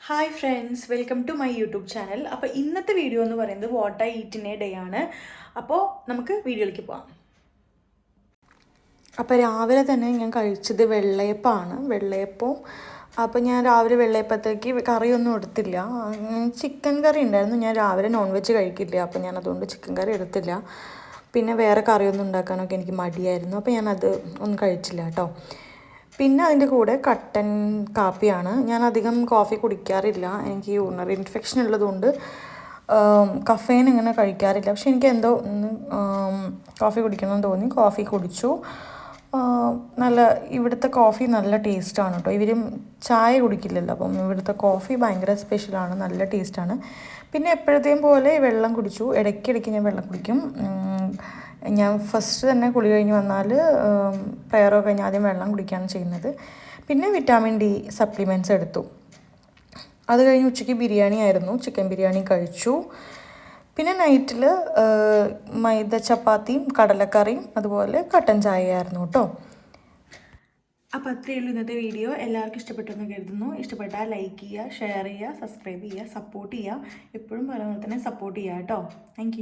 Hi friends, welcome to my YouTube channel. അപ്പോൾ ഇന്നത്തെ video എന്ന് പറയുന്നത് what I eat in a day ആണ്. അപ്പോൾ നമുക്ക് വീഡിയോയിലേക്ക് പോകാം. അപ്പോൾ രാവിലെ തന്നെ ഞാൻ കഴിച്ചത് വെള്ളയപ്പമാണ്. വെള്ളയപ്പവും അപ്പോൾ ഞാൻ രാവിലെ വെള്ളയപ്പത്തേക്ക് കറിയൊന്നും എടുത്തില്ല. ചിക്കൻ കറി ഉണ്ടായിരുന്നു. ഞാൻ രാവിലെ നോൺ വെജ് കഴിക്കില്ല, അപ്പോൾ ഞാൻ അതുകൊണ്ട് ചിക്കൻ കറി എടുത്തില്ല. പിന്നെ വേറെ കറിയൊന്നും ഉണ്ടാക്കാനൊക്കെ എനിക്ക് മടിയായിരുന്നു, അപ്പോൾ ഞാനത് ഒന്നും കഴിച്ചില്ല കേട്ടോ. പിന്നെ അതിൻ്റെ കൂടെ കട്ടൻ കാപ്പിയാണ്. ഞാൻ അധികം കോഫി കുടിക്കാറില്ല, എനിക്ക് യൂറിനറി ഇൻഫെക്ഷൻ ഉള്ളതുകൊണ്ട് കഫേൻ ഇങ്ങനെ കഴിക്കാറില്ല. പക്ഷെ എനിക്ക് എന്തോ കോഫി കുടിക്കണമെന്ന് തോന്നി, കോഫി കുടിച്ചു. നല്ല ഇവിടുത്തെ കോഫി നല്ല ടേസ്റ്റാണ് കേട്ടോ. ഇവരും ചായ കുടിക്കില്ലല്ലോ, അപ്പം ഇവിടുത്തെ കോഫി ഭയങ്കര സ്പെഷ്യലാണ്, നല്ല ടേസ്റ്റാണ്. പിന്നെ എപ്പോഴത്തെയും പോലെ വെള്ളം കുടിച്ചു. ഇടയ്ക്കിടയ്ക്ക് ഞാൻ വെള്ളം കുടിക്കും. ഞാൻ ഫസ്റ്റ് തന്നെ കുളി കഴിഞ്ഞ് വന്നാൽ പ്രയറൊക്കെ കഴിഞ്ഞ് ആദ്യം വെള്ളം കുടിക്കുകയാണ് ചെയ്യുന്നത്. പിന്നെ വിറ്റാമിൻ ഡി സപ്ലിമെൻറ്റ്സ് എടുത്തു. അത് കഴിഞ്ഞ് ഉച്ചയ്ക്ക് ബിരിയാണി ആയിരുന്നു, ചിക്കൻ ബിരിയാണി കഴിച്ചു. പിന്നെ നൈറ്റിൽ മൈദ ചപ്പാത്തിയും കടലക്കറിയും അതുപോലെ കട്ടൻ ചായയായിരുന്നു കേട്ടോ. അപ്പോൾ അത്രയേ ഉള്ളൂ ഇന്നത്തെ വീഡിയോ. എല്ലാവർക്കും ഇഷ്ടപ്പെട്ടെന്ന് കരുതുന്നു. ഇഷ്ടപ്പെട്ടാൽ ലൈക്ക് ചെയ്യുക, ഷെയർ ചെയ്യുക, സബ്സ്ക്രൈബ് ചെയ്യുക, സപ്പോർട്ട് ചെയ്യുക. എപ്പോഴും പറയുന്നത് തന്നെ സപ്പോർട്ട് ചെയ്യുക കേട്ടോ. താങ്ക്